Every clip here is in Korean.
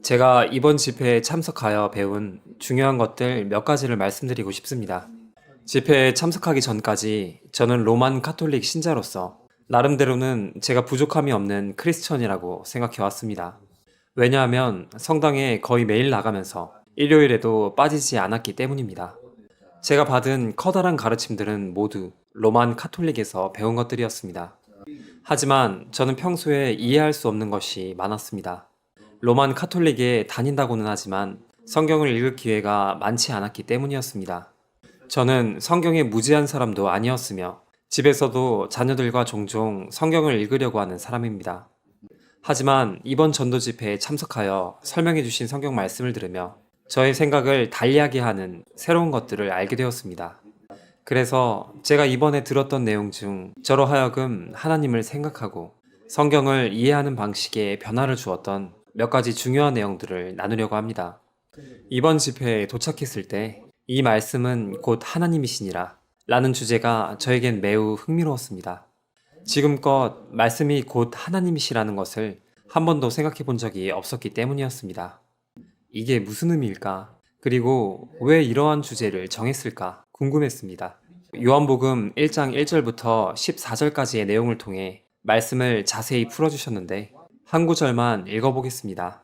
제가 이번 집회에 참석하여 배운 중요한 것들 몇 가지를 말씀드리고 싶습니다. 집회에 참석하기 전까지 저는 로만 카톨릭 신자로서 나름대로는 제가 부족함이 없는 크리스천이라고 생각해 왔습니다. 왜냐하면 성당에 거의 매일 나가면서 일요일에도 빠지지 않았기 때문입니다. 제가 받은 커다란 가르침들은 모두 로만 카톨릭에서 배운 것들이었습니다. 하지만 저는 평소에 이해할 수 없는 것이 많았습니다. 로만 카톨릭에 다닌다고는 하지만 성경을 읽을 기회가 많지 않았기 때문이었습니다. 저는 성경에 무지한 사람도 아니었으며 집에서도 자녀들과 종종 성경을 읽으려고 하는 사람입니다. 하지만 이번 전도 집회에 참석하여 설명해 주신 성경 말씀을 들으며 저의 생각을 달리하게 하는 새로운 것들을 알게 되었습니다. 그래서 제가 이번에 들었던 내용 중 저로 하여금 하나님을 생각하고 성경을 이해하는 방식에 변화를 주었던 몇 가지 중요한 내용들을 나누려고 합니다. 이번 집회에 도착했을 때 이 말씀은 곧 하나님이시니라 라는 주제가 저에겐 매우 흥미로웠습니다. 지금껏 말씀이 곧 하나님이시라는 것을 한 번도 생각해 본 적이 없었기 때문이었습니다. 이게 무슨 의미일까? 그리고 왜 이러한 주제를 정했을까? 궁금했습니다. 요한복음 1장 1절부터 14절까지의 내용을 통해 말씀을 자세히 풀어주셨는데 한 구절만 읽어보겠습니다.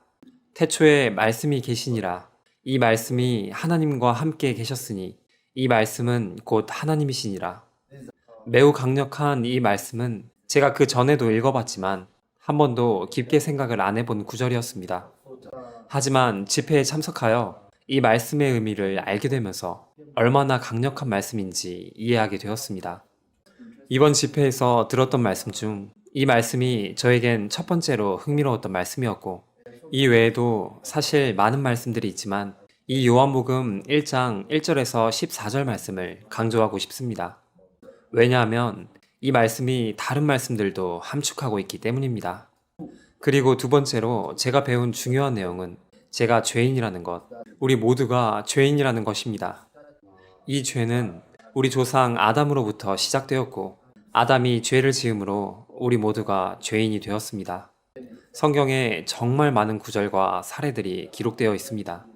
태초에 말씀이 계시니라. 이 말씀이 하나님과 함께 계셨으니 이 말씀은 곧 하나님이시니라. 매우 강력한 이 말씀은 제가 그 전에도 읽어봤지만 한 번도 깊게 생각을 안 해본 구절이었습니다. 하지만 집회에 참석하여 이 말씀의 의미를 알게 되면서 얼마나 강력한 말씀인지 이해하게 되었습니다. 이번 집회에서 들었던 말씀 중 이 말씀이 저에겐 첫 번째로 흥미로웠던 말씀이었고 이 외에도 사실 많은 말씀들이 있지만 이 요한복음 1장 1절에서 14절 말씀을 강조하고 싶습니다. 왜냐하면 이 말씀이 다른 말씀들도 함축하고 있기 때문입니다. 그리고 두 번째로 제가 배운 중요한 내용은 제가 죄인이라는 것, 우리 모두가 죄인이라는 것입니다. 이 죄는 우리 조상 아담으로부터 시작되었고 아담이 죄를 지음으로 우리 모두가 죄인이 되었습니다. 성경에 정말 많은 구절과 사례들이 기록되어 있습니다.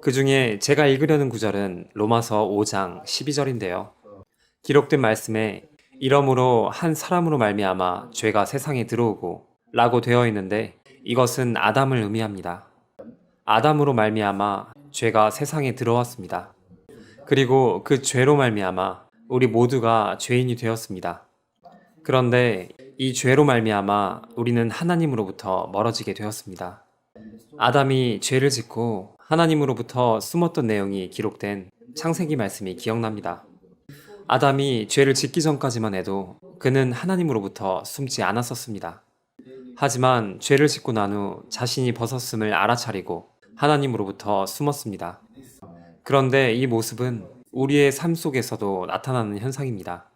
그 중에 제가 읽으려는 구절은 로마서 5장 12절인데요. 기록된 말씀에 이러므로 한 사람으로 말미암아 죄가 세상에 들어오고 라고 되어 있는데 이것은 아담을 의미합니다. 아담으로 말미암아 죄가 세상에 들어왔습니다. 그리고 그 죄로 말미암아 우리 모두가 죄인이 되었습니다. 그런데 이 죄로 말미암아 우리는 하나님으로부터 멀어지게 되었습니다. 아담이 죄를 짓고 하나님으로부터 숨었던 내용이 기록된 창세기 말씀이 기억납니다. 아담이 죄를 짓기 전까지만 해도 그는 하나님으로부터 숨지 않았었습니다. 하지만 죄를 짓고 난 후 자신이 벗었음을 알아차리고 하나님으로부터 숨었습니다. 그런데 이 모습은 우리의 삶 속에서도 나타나는 현상입니다.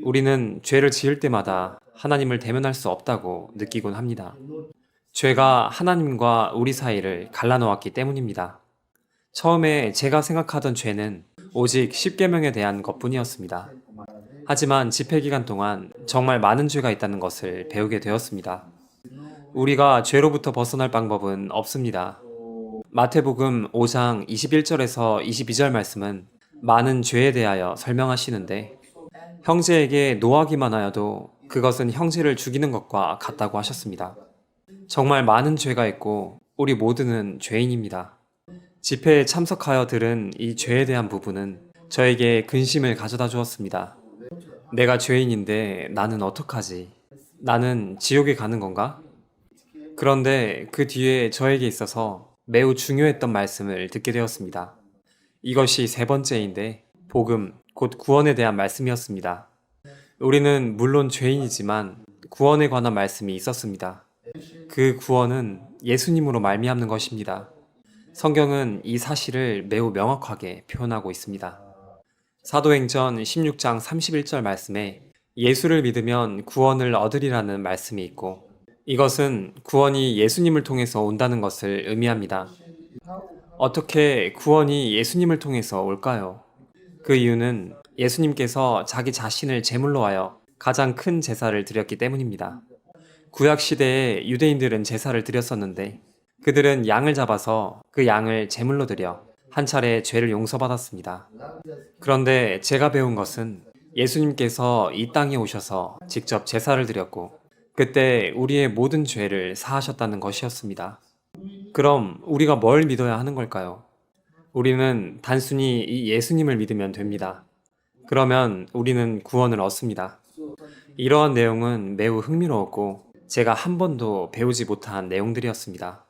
우리는 죄를 지을 때마다 하나님을 대면할 수 없다고 느끼곤 합니다. 죄가 하나님과 우리 사이를 갈라놓았기 때문입니다. 처음에 제가 생각하던 죄는 오직 십계명에 대한 것뿐이었습니다. 하지만 집회 기간 동안 정말 많은 죄가 있다는 것을 배우게 되었습니다. 우리가 죄로부터 벗어날 방법은 없습니다. 마태복음 5장 21절에서 22절 말씀은 많은 죄에 대하여 설명하시는데 형제에게 노하기만 하여도 그것은 형제를 죽이는 것과 같다고 하셨습니다. 정말 많은 죄가 있고 우리 모두는 죄인입니다. 집회에 참석하여 들은 이 죄에 대한 부분은 저에게 근심을 가져다 주었습니다. 내가 죄인인데 나는 어떡하지? 나는 지옥에 가는 건가? 그런데 그 뒤에 저에게 있어서 매우 중요했던 말씀을 듣게 되었습니다. 이것이 세 번째인데 복음, 곧 구원에 대한 말씀이었습니다. 우리는 물론 죄인이지만 구원에 관한 말씀이 있었습니다. 그 구원은 예수님으로 말미암는 것입니다. 성경은 이 사실을 매우 명확하게 표현하고 있습니다. 사도행전 16장 31절 말씀에 예수를 믿으면 구원을 얻으리라는 말씀이 있고 이것은 구원이 예수님을 통해서 온다는 것을 의미합니다. 어떻게 구원이 예수님을 통해서 올까요? 그 이유는 예수님께서 자기 자신을 제물로 하여 가장 큰 제사를 드렸기 때문입니다. 구약 시대에 유대인들은 제사를 드렸었는데 그들은 양을 잡아서 그 양을 제물로 드려 한 차례 죄를 용서받았습니다. 그런데 제가 배운 것은 예수님께서 이 땅에 오셔서 직접 제사를 드렸고 그때 우리의 모든 죄를 사하셨다는 것이었습니다. 그럼 우리가 뭘 믿어야 하는 걸까요? 우리는 단순히 이 예수님을 믿으면 됩니다. 그러면 우리는 구원을 얻습니다. 이러한 내용은 매우 흥미로웠고 제가 한 번도 배우지 못한 내용들이었습니다.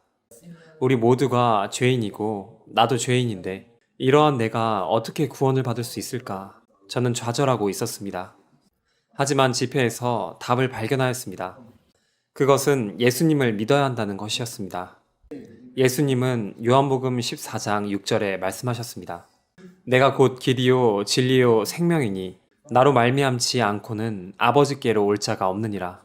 우리 모두가 죄인이고 나도 죄인인데 이러한 내가 어떻게 구원을 받을 수 있을까? 저는 좌절하고 있었습니다. 하지만 집회에서 답을 발견하였습니다. 그것은 예수님을 믿어야 한다는 것이었습니다. 예수님은 요한복음 14장 6절에 말씀하셨습니다. 내가 곧 길이요 진리요 생명이니 나로 말미암지 않고는 아버지께로 올 자가 없느니라.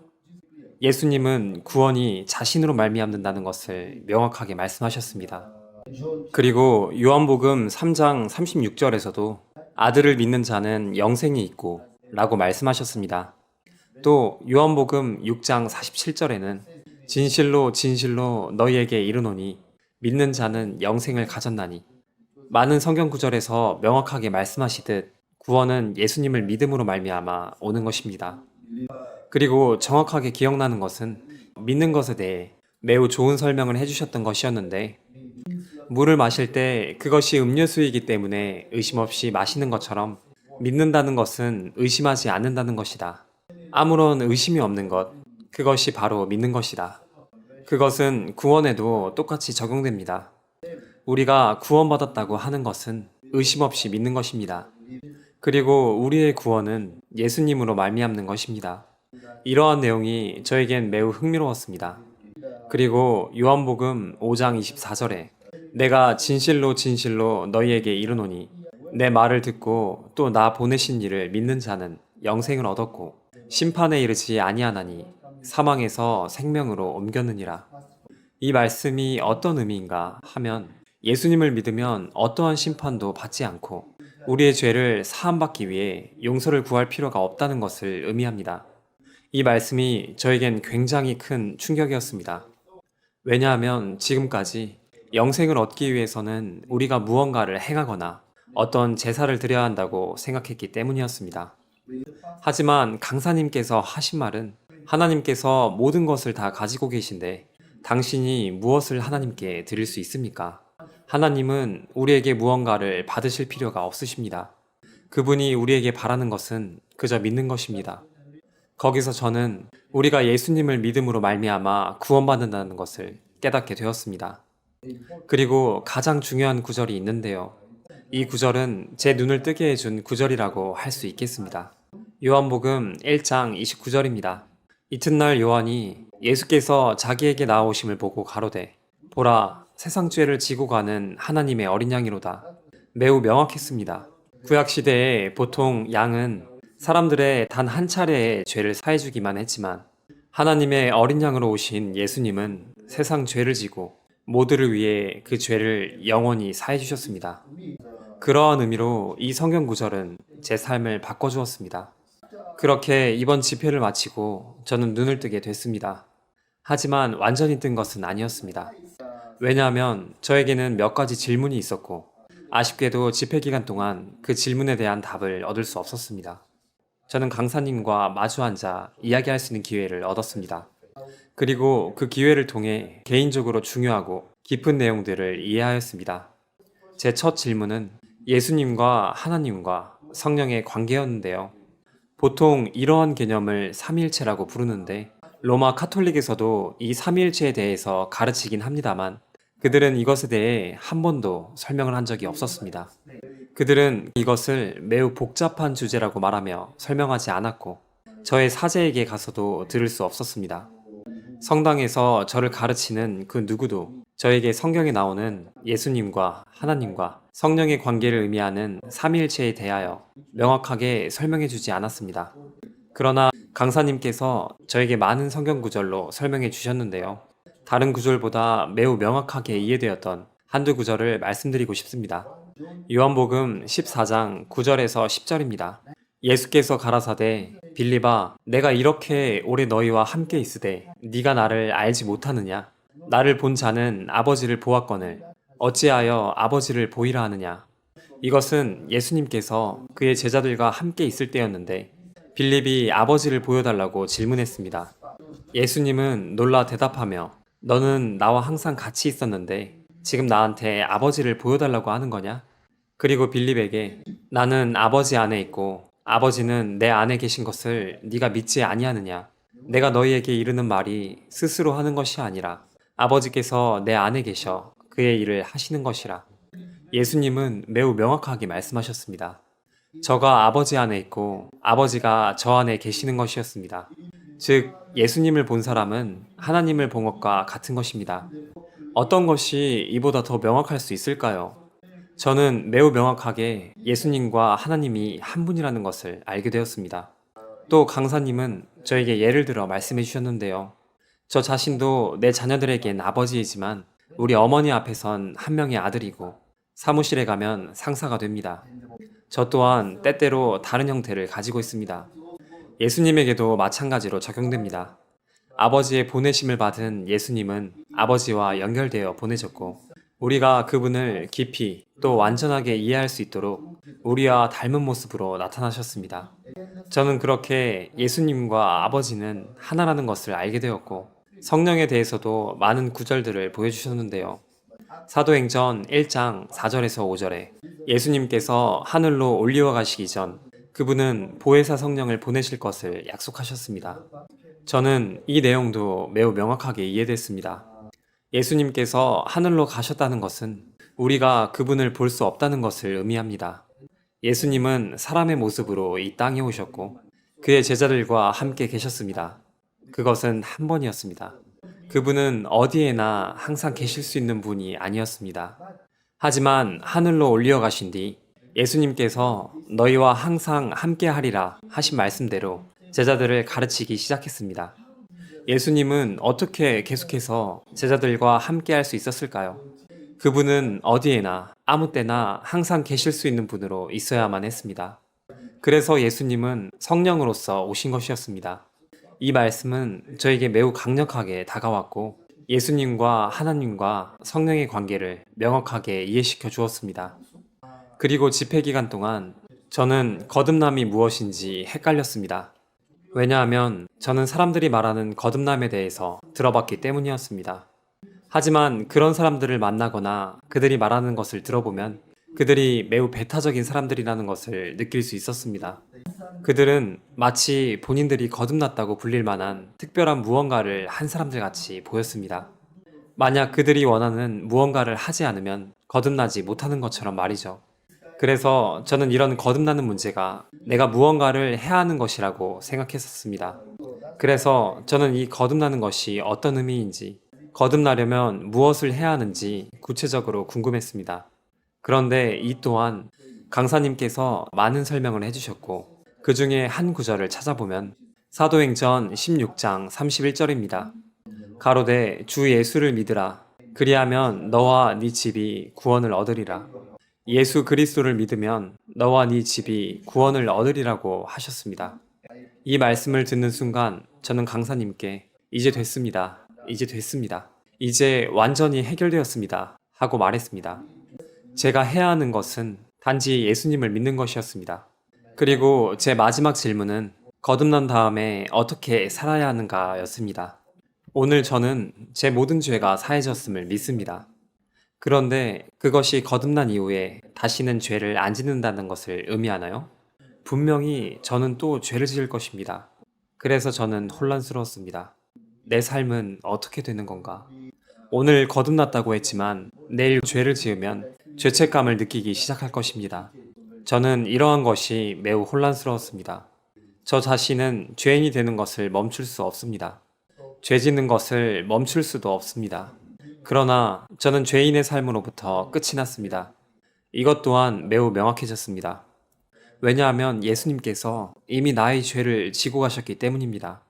예수님은 구원이 자신으로 말미암는다는 것을 명확하게 말씀하셨습니다. 그리고 요한복음 3장 36절에서도 아들을 믿는 자는 영생이 있고 라고 말씀하셨습니다. 또 요한복음 6장 47절에는 진실로 진실로 너희에게 이르노니 믿는 자는 영생을 가졌나니. 많은 성경 구절에서 명확하게 말씀하시듯 구원은 예수님을 믿음으로 말미암아 오는 것입니다. 그리고 정확하게 기억나는 것은 믿는 것에 대해 매우 좋은 설명을 해주셨던 것이었는데 물을 마실 때 그것이 음료수이기 때문에 의심 없이 마시는 것처럼 믿는다는 것은 의심하지 않는다는 것이다. 아무런 의심이 없는 것, 그것이 바로 믿는 것이다. 그것은 구원에도 똑같이 적용됩니다. 우리가 구원받았다고 하는 것은 의심 없이 믿는 것입니다. 그리고 우리의 구원은 예수님으로 말미암는 것입니다. 이러한 내용이 저에겐 매우 흥미로웠습니다. 그리고 요한복음 5장 24절에 내가 진실로 진실로 너희에게 이르노니 내 말을 듣고 또 나 보내신 이를 믿는 자는 영생을 얻었고 심판에 이르지 아니하나니 사망에서 생명으로 옮겼느니라. 이 말씀이 어떤 의미인가 하면 예수님을 믿으면 어떠한 심판도 받지 않고 우리의 죄를 사함받기 위해 용서를 구할 필요가 없다는 것을 의미합니다. 이 말씀이 저에겐 굉장히 큰 충격이었습니다. 왜냐하면 지금까지 영생을 얻기 위해서는 우리가 무언가를 행하거나 어떤 제사를 드려야 한다고 생각했기 때문이었습니다. 하지만 강사님께서 하신 말은 하나님께서 모든 것을 다 가지고 계신데 당신이 무엇을 하나님께 드릴 수 있습니까? 하나님은 우리에게 무언가를 받으실 필요가 없으십니다. 그분이 우리에게 바라는 것은 그저 믿는 것입니다. 거기서 저는 우리가 예수님을 믿음으로 말미암아 구원받는다는 것을 깨닫게 되었습니다. 그리고 가장 중요한 구절이 있는데요. 이 구절은 제 눈을 뜨게 해준 구절이라고 할 수 있겠습니다. 요한복음 1장 29절입니다. 이튿날 요한이 예수께서 자기에게 나오심을 보고 가로되 보라 세상 죄를 지고 가는 하나님의 어린 양이로다. 매우 명확했습니다. 구약시대에 보통 양은 사람들의 단 한 차례의 죄를 사해주기만 했지만 하나님의 어린 양으로 오신 예수님은 세상 죄를 지고 모두를 위해 그 죄를 영원히 사해주셨습니다. 그러한 의미로 이 성경 구절은 제 삶을 바꿔주었습니다. 그렇게 이번 집회를 마치고 저는 눈을 뜨게 됐습니다. 하지만 완전히 뜬 것은 아니었습니다. 왜냐하면 저에게는 몇 가지 질문이 있었고 아쉽게도 집회 기간 동안 그 질문에 대한 답을 얻을 수 없었습니다. 저는 강사님과 마주 앉아 이야기할 수 있는 기회를 얻었습니다. 그리고 그 기회를 통해 개인적으로 중요하고 깊은 내용들을 이해하였습니다. 제 첫 질문은 예수님과 하나님과 성령의 관계였는데요. 보통 이러한 개념을 삼위일체라고 부르는데 로마 카톨릭에서도 이 삼위일체에 대해서 가르치긴 합니다만 그들은 이것에 대해 한 번도 설명을 한 적이 없었습니다. 그들은 이것을 매우 복잡한 주제라고 말하며 설명하지 않았고 저의 사제에게 가서도 들을 수 없었습니다. 성당에서 저를 가르치는 그 누구도 저에게 성경에 나오는 예수님과 하나님과 성령의 관계를 의미하는 삼위일체에 대하여 명확하게 설명해 주지 않았습니다. 그러나 강사님께서 저에게 많은 성경 구절로 설명해 주셨는데요. 다른 구절보다 매우 명확하게 이해되었던 한두 구절을 말씀드리고 싶습니다. 요한복음 14장 9절에서 10절입니다. 예수께서 가라사대 빌립아 내가 이렇게 오래 너희와 함께 있으되 네가 나를 알지 못하느냐? 나를 본 자는 아버지를 보았거늘 어찌하여 아버지를 보이라 하느냐. 이것은 예수님께서 그의 제자들과 함께 있을 때였는데 빌립이 아버지를 보여달라고 질문했습니다. 예수님은 놀라 대답하며 너는 나와 항상 같이 있었는데 지금 나한테 아버지를 보여달라고 하는 거냐? 그리고 빌립에게 나는 아버지 안에 있고 아버지는 내 안에 계신 것을 네가 믿지 아니하느냐? 내가 너희에게 이르는 말이 스스로 하는 것이 아니라 아버지께서 내 안에 계셔 그의 일을 하시는 것이라. 예수님은 매우 명확하게 말씀하셨습니다. 저가 아버지 안에 있고 아버지가 저 안에 계시는 것이었습니다. 즉, 예수님을 본 사람은 하나님을 본 것과 같은 것입니다. 어떤 것이 이보다 더 명확할 수 있을까요? 저는 매우 명확하게 예수님과 하나님이 한 분이라는 것을 알게 되었습니다. 또 강사님은 저에게 예를 들어 말씀해 주셨는데요. 저 자신도 내 자녀들에겐 아버지이지만 우리 어머니 앞에선 한 명의 아들이고 사무실에 가면 상사가 됩니다. 저 또한 때때로 다른 형태를 가지고 있습니다. 예수님에게도 마찬가지로 적용됩니다. 아버지의 보내심을 받은 예수님은 아버지와 연결되어 보내졌고 우리가 그분을 깊이 또 완전하게 이해할 수 있도록 우리와 닮은 모습으로 나타나셨습니다. 저는 그렇게 예수님과 아버지는 하나라는 것을 알게 되었고 성령에 대해서도 많은 구절들을 보여주셨는데요. 사도행전 1장 4절에서 5절에 예수님께서 하늘로 올리워 가시기 전 그분은 보혜사 성령을 보내실 것을 약속하셨습니다. 저는 이 내용도 매우 명확하게 이해됐습니다. 예수님께서 하늘로 가셨다는 것은 우리가 그분을 볼 수 없다는 것을 의미합니다. 예수님은 사람의 모습으로 이 땅에 오셨고 그의 제자들과 함께 계셨습니다. 그것은 한 번이었습니다. 그분은 어디에나 항상 계실 수 있는 분이 아니었습니다. 하지만 하늘로 올려 가신 뒤 예수님께서 너희와 항상 함께 하리라 하신 말씀대로 제자들을 가르치기 시작했습니다. 예수님은 어떻게 계속해서 제자들과 함께 할 수 있었을까요? 그분은 어디에나 아무 때나 항상 계실 수 있는 분으로 있어야만 했습니다. 그래서 예수님은 성령으로서 오신 것이었습니다. 이 말씀은 저에게 매우 강력하게 다가왔고 예수님과 하나님과 성령의 관계를 명확하게 이해시켜 주었습니다. 그리고 집회 기간 동안 저는 거듭남이 무엇인지 헷갈렸습니다. 왜냐하면 저는 사람들이 말하는 거듭남에 대해서 들어봤기 때문이었습니다. 하지만 그런 사람들을 만나거나 그들이 말하는 것을 들어보면 그들이 매우 배타적인 사람들이라는 것을 느낄 수 있었습니다. 그들은 마치 본인들이 거듭났다고 불릴 만한 특별한 무언가를 한 사람들 같이 보였습니다. 만약 그들이 원하는 무언가를 하지 않으면 거듭나지 못하는 것처럼 말이죠. 그래서 저는 이런 거듭나는 문제가 내가 무언가를 해야 하는 것이라고 생각했었습니다. 그래서 저는 이 거듭나는 것이 어떤 의미인지, 거듭나려면 무엇을 해야 하는지 구체적으로 궁금했습니다. 그런데 이 또한 강사님께서 많은 설명을 해주셨고 그 중에 한 구절을 찾아보면 사도행전 16장 31절입니다. 가로되 주 예수를 믿으라. 그리하면 너와 네 집이 구원을 얻으리라. 예수 그리스도를 믿으면 너와 네 집이 구원을 얻으리라고 하셨습니다. 이 말씀을 듣는 순간 저는 강사님께 이제 됐습니다. 이제 됐습니다. 이제 완전히 해결되었습니다. 하고 말했습니다. 제가 해야 하는 것은 단지 예수님을 믿는 것이었습니다. 그리고 제 마지막 질문은 거듭난 다음에 어떻게 살아야 하는가 였습니다. 오늘 저는 제 모든 죄가 사해졌음을 믿습니다. 그런데 그것이 거듭난 이후에 다시는 죄를 안 짓는다는 것을 의미하나요? 분명히 저는 또 죄를 지을 것입니다. 그래서 저는 혼란스러웠습니다. 내 삶은 어떻게 되는 건가? 오늘 거듭났다고 했지만 내일 죄를 지으면 죄책감을 느끼기 시작할 것입니다. 저는 이러한 것이 매우 혼란스러웠습니다. 저 자신은 죄인이 되는 것을 멈출 수 없습니다. 죄 짓는 것을 멈출 수도 없습니다. 그러나 저는 죄인의 삶으로부터 끝이 났습니다. 이것 또한 매우 명확해졌습니다. 왜냐하면 예수님께서 이미 나의 죄를 지고 가셨기 때문입니다.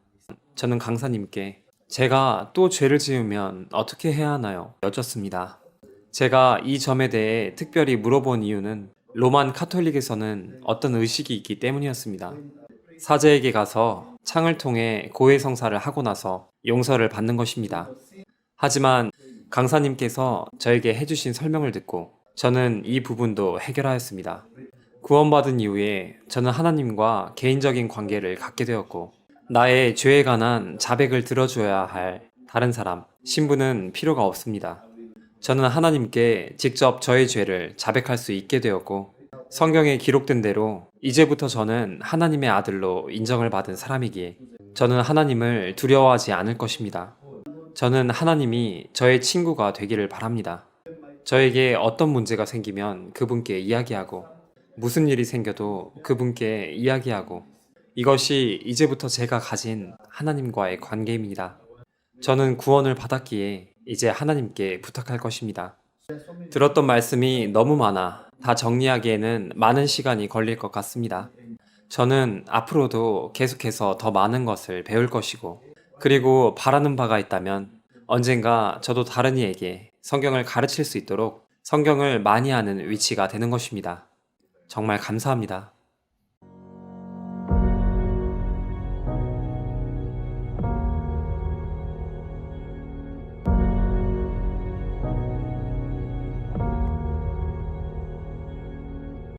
저는 강사님께 제가 또 죄를 지으면 어떻게 해야 하나요? 여쭙습니다. 제가 이 점에 대해 특별히 물어본 이유는 로만 카톨릭에서는 어떤 의식이 있기 때문이었습니다. 사제에게 가서 창을 통해 고해성사를 하고 나서 용서를 받는 것입니다. 하지만 강사님께서 저에게 해주신 설명을 듣고 저는 이 부분도 해결하였습니다. 구원받은 이후에 저는 하나님과 개인적인 관계를 갖게 되었고, 나의 죄에 관한 자백을 들어줘야 할 다른 사람, 신부는 필요가 없습니다. 저는 하나님께 직접 저의 죄를 자백할 수 있게 되었고, 성경에 기록된 대로 이제부터 저는 하나님의 아들로 인정을 받은 사람이기에 저는 하나님을 두려워하지 않을 것입니다. 저는 하나님이 저의 친구가 되기를 바랍니다. 저에게 어떤 문제가 생기면 그분께 이야기하고, 무슨 일이 생겨도 그분께 이야기하고, 이것이 이제부터 제가 가진 하나님과의 관계입니다. 저는 구원을 받았기에 이제 하나님께 부탁할 것입니다. 들었던 말씀이 너무 많아 다 정리하기에는 많은 시간이 걸릴 것 같습니다. 저는 앞으로도 계속해서 더 많은 것을 배울 것이고, 그리고 바라는 바가 있다면 언젠가 저도 다른 이에게 성경을 가르칠 수 있도록 성경을 많이 아는 위치가 되는 것입니다. 정말 감사합니다.